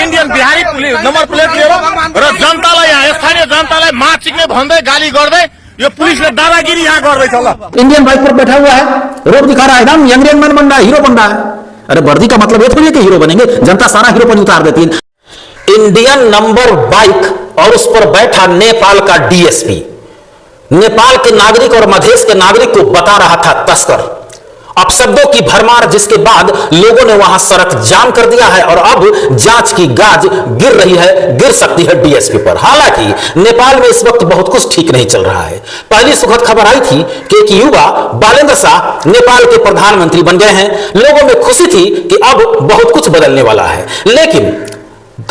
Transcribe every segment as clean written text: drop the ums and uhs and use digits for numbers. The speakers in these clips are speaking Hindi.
Indian Bihari police number plate लिएर र जनतालाई यहाँ स्थानीय जनतालाई माचिक्ने भन्दै गाली गर्दै यो पुलिसले दादागिरी यहाँ गर्दैछ। ल इंडियन बाइक पर बैठा हुआ है, रोड दिखा रहा है, एकदम यंग मैन बन रहा है, हीरो बन रहा है। अरे वर्दी का मतलब ये थोड़ी है कि हीरो बनेंगे, जनता सारा हीरोपन उतार देती है। इंडियन नंबर बाइक और उस पर बैठा नेपाल का डीएसपी, नेपाल के नागरिक और मधेश के नागरिक को बता रहा था तस्कर। अपशब्दों की भरमार, जिसके बाद लोगों ने वहां सड़क जाम कर दिया है और अब जांच की गाज गिर रही है, गिर सकती है डीएसपी पर। हालांकि नेपाल में इस वक्त बहुत कुछ ठीक नहीं चल रहा है। पहली सुखद खबर आई थी कि एक युवा बालेंद्र शाह नेपाल के प्रधानमंत्री बन गए हैं। लोगों में खुशी थी कि अब बहुत कुछ बदलने वाला है, लेकिन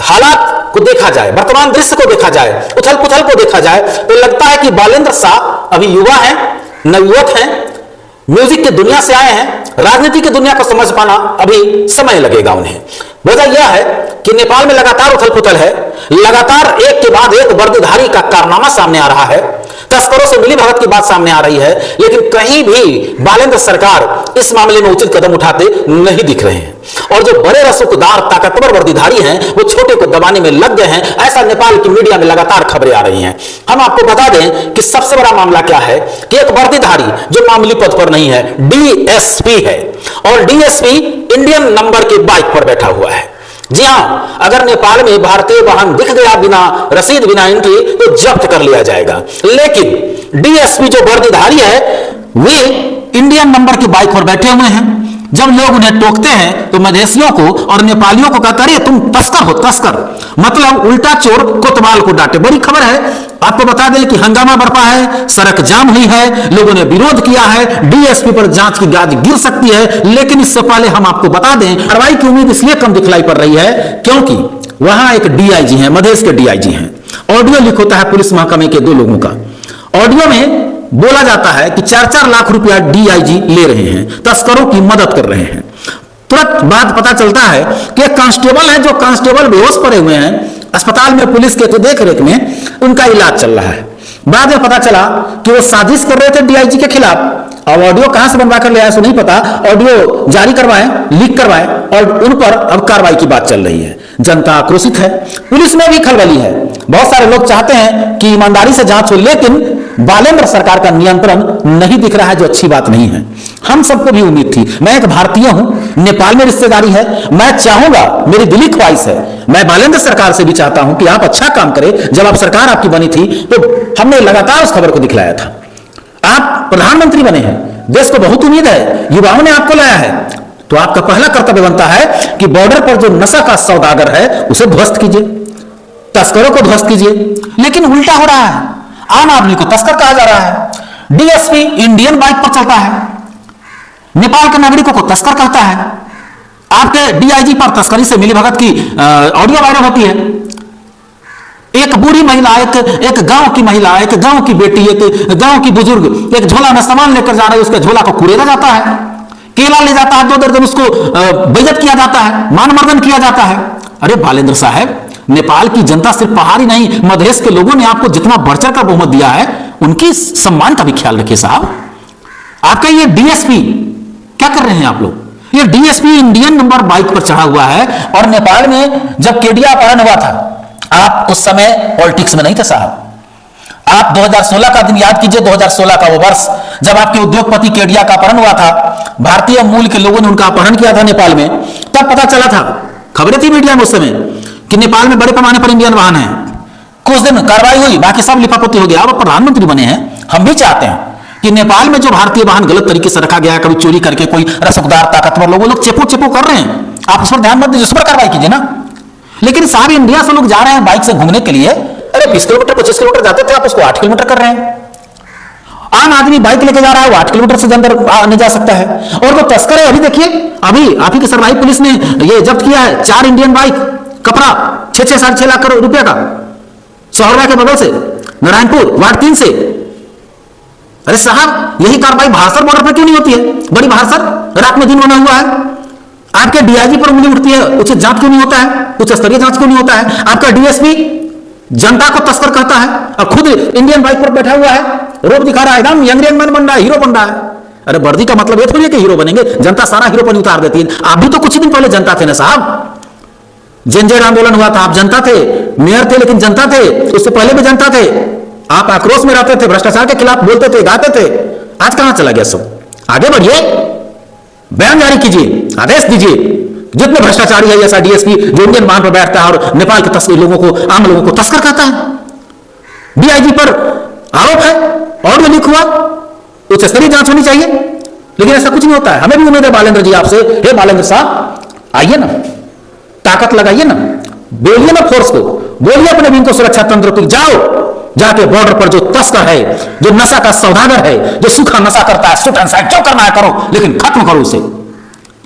हालात को देखा जाए, वर्तमान दृश्य को देखा जाए, उथल पुथल को देखा जाए, तो लगता है कि बालेंद्र शाह अभी युवा हैं, नवयुवक हैं, म्यूजिक की दुनिया से आए हैं, राजनीति की दुनिया को समझ पाना अभी समय लगेगा उन्हें। वजह यह है कि नेपाल में लगातार उथल पुथल है, लगातार एक के बाद एक वर्दीधारी का कारनामा सामने आ रहा है, तस्करों से मिली भगत की बात सामने आ रही है, लेकिन कहीं भी बालेंद्र सरकार इस मामले में उचित कदम उठाते नहीं दिख रहे हैं। और जो बड़े रसूखदार ताकतवर वर्दीधारी हैं वो छोटे को दबाने में लग गए हैं, ऐसा नेपाल की मीडिया में लगातार खबरें आ रही हैं। हम आपको बता दें कि सबसे बड़ा मामला क्या है कि एक वर्दीधारी जो मामूली पद पर नहीं है, डीएसपी है, और डीएसपी इंडियन नंबर के बाइक पर बैठा हुआ है। जी हां, अगर नेपाल में भारतीय वाहन दिख गया बिना रसीद, बिना एंट्री, तो जब्त कर लिया जाएगा। लेकिन डीएसपी जो वर्दीधारी है वे इंडियन नंबर की बाइक पर बैठे हुए हैं। जब लोग उन्हें टोकते हैं तो मधेसियों को और नेपालियों को कहते हैं तुम तस्कर हो, तस्कर, मतलब उल्टा चोर कोतवाल को डांटे। बड़ी खबर है, आपको बता दें कि हंगामा बरपा है, सड़क जाम हुई है, लोगों ने विरोध किया है, डीएसपी पर जांच की गाज गिर सकती है। लेकिन इससे पहले हम आपको बता दें, कार्रवाई की उम्मीद इसलिए कम दिखलाई पड़ रही है क्योंकि वहां एक डीआईजी है, मधेश के डीआईजी हैं। ऑडियो लीक होता है पुलिस महकमे के 2 लोगों का। ऑडियो में बोला जाता है कि 4-4 लाख रुपया डीआईजी ले रहे हैं, तस्करों की मदद कर रहे हैं। तुरंत बाद पता चलता है कि एक कांस्टेबल है, जो कांस्टेबल बेहोश पड़े हुए हैं, अस्पताल में पुलिस के देखरेख में उनका इलाज चल रहा है। बाद में पता चला कि वो साजिश कर रहे थे डीआईजी के खिलाफ। अब ऑडियो कहां से बनवा कर ले आए सो नहीं पता, ऑडियो जारी करवाएं, लीक करवाएं, और उन पर अब कार्रवाई की बात चल रही है। जनता आक्रोशित है, पुलिस में भी खलबली है। बहुत सारे लोग चाहते हैं कि ईमानदारी से जांच हो, लेकिन बालेंद्र सरकार का नियंत्रण नहीं दिख रहा है, जो अच्छी बात नहीं है। हम सबको भी उम्मीद थी, मैं एक भारतीय हूं, नेपाल में रिश्तेदारी है, मैं चाहूंगा, मेरी दिली ख्वाहिश है, मैं बालेंद्र सरकार से भी चाहता हूं कि आप अच्छा काम करें। जब आप सरकार आपकी बनी थी तो हमने लगातार उस खबर को दिखलाया था। आप प्रधानमंत्री बने हैं, देश को बहुत उम्मीद है, युवाओं ने आपको लाया है, तो आपका पहला कर्तव्य बनता है कि बॉर्डर पर जो नशा का सौदागर है उसे ध्वस्त कीजिए, तस्करों को ध्वस्त कीजिए। लेकिन उल्टा हो रहा है, आम आदमी को तस्कर कहा जा रहा है। डीएसपी इंडियन बाइक पर चलता है, नेपाल के नागरिकों को तस्कर कहता है। आपके डीआईजी पर तस्करी से मिली भगत की ऑडियो वायरल होती है। एक बूढ़ी महिला, एक गांव की महिला, एक गांव की बेटी, एक गांव की बुजुर्ग एक झोला में सामान लेकर जा रही है, उसके झोला को कुरेदा जाता है, केला ले जाता है, 2 दर्जन उसको बेइज्जत किया जाता है, मान मर्दन किया जाता है। अरे बालेंद्र साहब, नेपाल की जनता सिर्फ पहाड़ी नहीं, मधेश के लोगों ने आपको जितना बढ़ चढ़ कर बहुमत दिया है, उनकी सम्मान का भी ख्याल रखिए साहब। आपका ये डीएसपी क्या कर रहे हैं आप लोग? ये डीएसपी इंडियन नंबर बाइक पर चढ़ा हुआ है। और नेपाल में जब केडिया अपहरण हुआ था, आप उस समय पॉलिटिक्स में नहीं थे साहब। आप 2016 का दिन याद कीजिए, 2016 का वो वर्ष जब आपके उद्योगपति केडिया का अपहरण हुआ था, भारतीय मूल के लोगों ने उनका अपहरण किया था नेपाल में। तब पता चला था, खबरें थी मीडिया में उस समय कि नेपाल में बड़े पैमाने पर इंडियन वाहन है। कुछ दिन कार्रवाई हुई, बाकी सब लिपापोती हो गया। अब प्रधानमंत्री बने हैं, हम भी चाहते हैं कि नेपाल में जो भारतीय वाहन गलत तरीके से रखा गया है, कभी चोरी करके कोई रसूखदार ताकतवर लोग चेपो कर रहे हैं, आप उस पर ध्यान मत दीजिए, उस पर कार्रवाई कीजिए ना। लेकिन साहब इंडिया से लोग जा रहे हैं बाइक से घूमने के लिए, अरे 20 किलोमीटर 25 किलोमीटर जाते थे, आप उसको 8 किलोमीटर कर रहे हैं। आम आदमी बाइक लेके जा रहा है, वो 8 किलोमीटर से अंदर नहीं जा सकता है। और जो तस्कर है, अभी देखिए, अभी आप ही के सरवाही पुलिस ने ये जब्त किया है 4 इंडियन बाइक, कपड़ा 6-6 साढ़े 6 लाख रुपया का, चौहरा के बगल से, नारायणपुर वार्ड 3 से। अरे साहब, यही कार्रवाई भाषर बॉर्डर पर क्यों नहीं होती है? बड़ी भाषर रात में दिन बना हुआ है, आपके डीआईजी पर उंगली उठती है, उचित जांच क्यों नहीं होता है? उच्च स्तरीय जांच क्यों नहीं होता है? आपका डीएसपी जनता को तस्कर कहता है और खुद इंडियन बाइक पर बैठा हुआ है, रोड दिखा रहा है, एकदम यंग मैन बन रहा है, हीरो बन रहा है। अरे वर्दी का मतलब ये थोड़ी है कि हीरो बनेंगे, जनता सारा हीरोपन उतार देती है। आप भी तो कुछ दिन पहले जनता थे ना साहब, जेनजेड आंदोलन हुआ था, आप जनता थे, मेयर थे लेकिन जनता थे, उससे पहले भी जनता थे। आप आक्रोश में रहते थे, भ्रष्टाचार के खिलाफ बोलते थे, गाते थे। आज कहां चला गया सब? आगे बढ़िए, बयान जारी कीजिए, आदेश दीजिए। जितने भ्रष्टाचारी है ऐसा डीएसपी जो इंडियन मान पर बैठता है और नेपाल के तस्कर लोगों को, आम लोगों को तस्कर कहता है। डीआईजी पर आरोप है, ऑडियो लीक हुआ, उच्च स्तरीय जांच होनी चाहिए, लेकिन ऐसा कुछ नहीं होता है। हमें भी उम्मीद है बालेंद्र जी आपसे, हे बालेंद्र साहब आइए ना, ताकत लगाइए ना, बोलिए ना फोर्स को, बोलिए अपने विंग को, सुरक्षा तंत्र को, जाओ जाके बॉर्डर पर जो तस्कर है, जो नशा का सौदागर है, जो सूखा नशा करता है, शूट एंड साइड जो करना है करो, लेकिन खत्म करो उसे।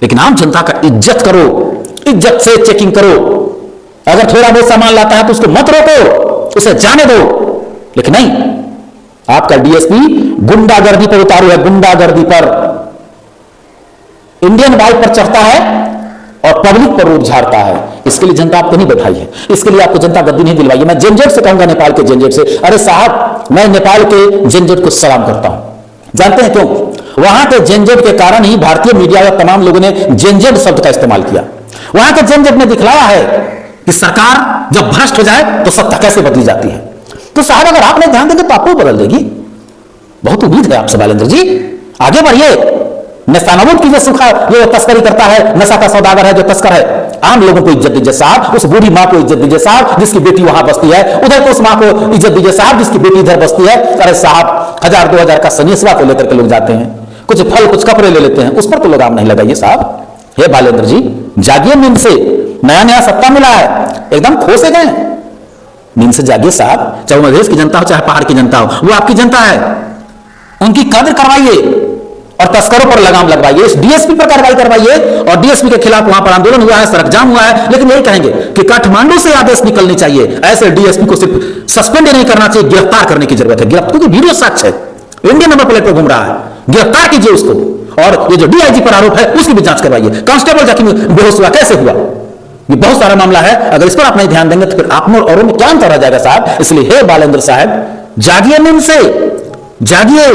लेकिन आम जनता का इज्जत करो, इज्जत से चेकिंग करो। अगर थोड़ा बहुत सामान लाता है तो उसको मत रोको, उसे जाने दो। लेकिन नहीं, आपका डीएसपी गुंडागर्दी पर उतारू है, गुंडागर्दी पर। इंडियन बाइक पर चढ़ता है और पब्लिक पर रोड झाड़ता है। इसके लिए जनता आपको नहीं बैठाई है, इसके लिए आपको जनता गद्दी नहीं दिलवाई है। मैं जेनजेड से कहूंगा, नेपाल के जेनजेड से, अरे साहब मैं नेपाल के जेनजेड को सलाम करता हूं। जानते हैं क्यों? वहां के जेनजेड के कारण ही भारतीय मीडिया और तमाम लोगों ने जेनजेड शब्द का इस्तेमाल किया। वहां के जेनजेड ने दिखलाया है कि सरकार जब भ्रष्ट हो जाए तो सत्ता कैसे बदली जाती है। तो साहब अगर आप नहीं ध्यान देंगे तो आपको बदल देगी। बहुत उम्मीद है आपसे बालेंद्र जी, आगे बढ़िए। नेस्तानाबूद कीजिए सूखा जो तस्करी करता है, नशा का सौदागर है जो तस्कर है। आम लोगों को इज्जत दीजिए साहब, उस बूढ़ी मां को इज्जत दीजिए साहब जिसकी बेटी वहां बसती है, उधर को उस मां को इज्जत दीजिए साहब जिसकी बेटी इधर बसती है। अरे साहब 1000-2000 का सनेसवा को लेकर के लोग जाते हैं, कुछ फल कुछ कपड़े ले लेते हैं, उस पर तो लोग आम नहीं लगाइए साहब। हे बालेंद्र जी जागिए नींद से, नया नया सत्ता मिला है, एकदम खो से गए, नींद से जागिए साहब। चाहे मधेश की जनता हो चाहे पहाड़ की जनता हो, वो आपकी जनता है, उनकी कदर करवाइए और तस्करों पर लगाम लगवाइए। इस डीएसपी पर कार्रवाई करवाइए और डीएसपी के खिलाफ वहां पर आंदोलन हुआ है, सड़क जाम हुआ है, लेकिन यही कहेंगे कि काठमांडू से आदेश निकलने चाहिए। ऐसे डीएसपी को सिर्फ सस्पेंड नहीं करना चाहिए, गिरफ्तार करने की जरूरत है। गिरफ्तार की वीडियो साक्ष्य है, इंडियन नंबर प्लेट पर घूम रहा है, गिरफ्तार कीजिए उसको। और ये जो डीआईजी पर आरोप है उसकी भी जांच करवाइए। कांस्टेबल जख्मी बेहोश हुआ कैसे हुआ, ये बहुत सारा मामला है। अगर इस पर आप नहीं ध्यान देंगे तो फिर आप में और में क्या अंतर रह जाएगा साहब। इसलिए हे बालेंद्र साहब जागिए नींद से, जागिए,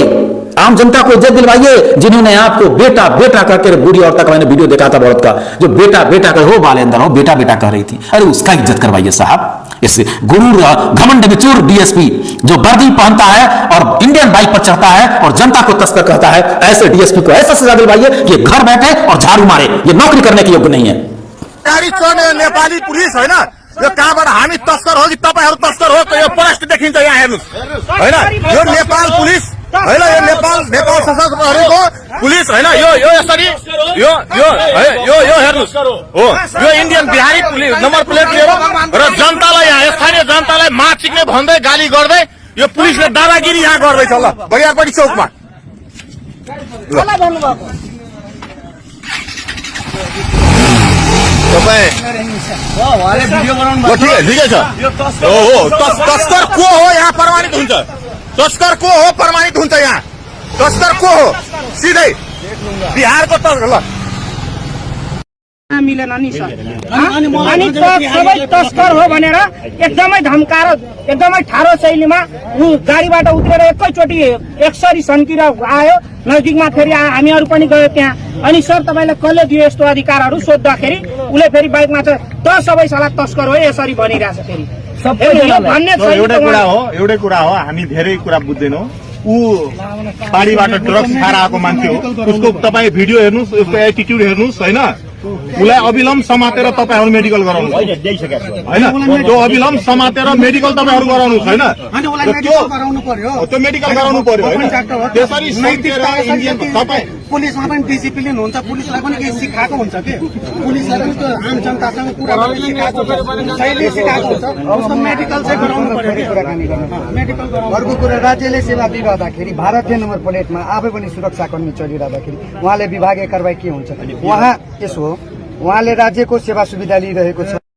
आम जनता को इज्जत दिलवाइए। जिन्होंने आपको बेटा बेटा करके, बूढ़ी औरत का मैंने वीडियो देखा था औरत का जो बेटा बेटा कर, हो बालेंद्र हो बेटा बेटा कह रही थी, अरे उसका इज्जत करवाइए साहब। इससे गुरूर घमंड में चूर डीएसपी जो वर्दी पहनता है और इंडियन बाइक पर चढ़ता है और जनता को तस्कर कहता है, ऐसे डीएसपी को ऐसा सजा दिलवाइए कि घर बैठे और झाड़ू मारे, ये नौकरी करने के योग्य नहीं है। नेपाली पुलिस होइन, यो कहाँबाट हामी तस्कर हो कि तपाईँहरू तस्कर हो, यो प्रष्ट देखिन्छ यहाँ हेर्नुहोस् होइन। यो नेपाल पुलिस होइन, यो नेपाल सशस्त्रहरूको पुलिस होइन, यो यसरी यो हेर्नुहोस् हो, यो Indian Bihari police number plate लिएर र जनतालाई, यहाँ स्थानीय जनतालाई माचिक्ने भन्दै गाली गर्दै यो पुलिसले दादागिरी यहाँ गर्दैछ। ल बगियापट्टि चौकमा ठिकै छ। तस्कर को हो यहाँ प्रमाणित हुन्छ, तस्कर को हो प्रमाणित हुन्छ, यहाँ तस्कर को हो सिधै बिहारको तस्कर। ल मिलेन नि सर, अनि सबै तस्कर हो भनेर एकदमै धम्काएर एकदमै ठाडो शैलीमा गाडीबाट उत्रेर एकैचोटि एकसरी सन्किएर आयो नजिकमा। फेरि हामीहरू पनि गयो त्यहाँ। अनि सर तपाईँलाई कसले दियो यस्तो अधिकारहरू सोद्धाखेरि उसले फेरि बाइकमा छ त सबै साला तस्कर हो यसरी भनिरहेछ। फेरि एउटै कुरा हो, हामी धेरै कुरा बुझ्दैनौँ। ऊ पाडीबाट ड्रग्स खाएर आएको मान्छे हो, उसको तपाईँ भिडियो हेर्नुहोस्, उसको एटिट्युड हेर्नुहोस् होइन। उसलाई अविलम्ब समातेर तपाईँहरू मेडिकल गराउनुहोस् होइन, त्यो अविलम्ब समातेर मेडिकल तपाईँहरू गराउनुहोस् होइन, त्यो मेडिकल गराउनु पर्यो होइन। त्यसरी तपाईँ पुलिसमा पनि डिसिप्लिन हुन्छ, पुलिसलाई पनि केही सिकाएको हुन्छ कि पुलिसलाई पनि त्यो आम जनतासँग कुरा गर्न सिकाएको शैली सिकाएको हुन्छ। उसको मेडिकल चाहिँ गराउनु पर्यो कि कुराकानी गर्न। मेडिकल अर्को कुरा, राज्यले सेवा दिइरहँदाखेरि भारतीय नम्बर प्लेटमा आफै पनि सुरक्षाकर्मी चलिरहँदाखेरि उहाँले विभागीय कारवाही के हुन्छ? उहाँ यसो उहाँले राज्यको सेवा सुविधा लिइरहेको छ।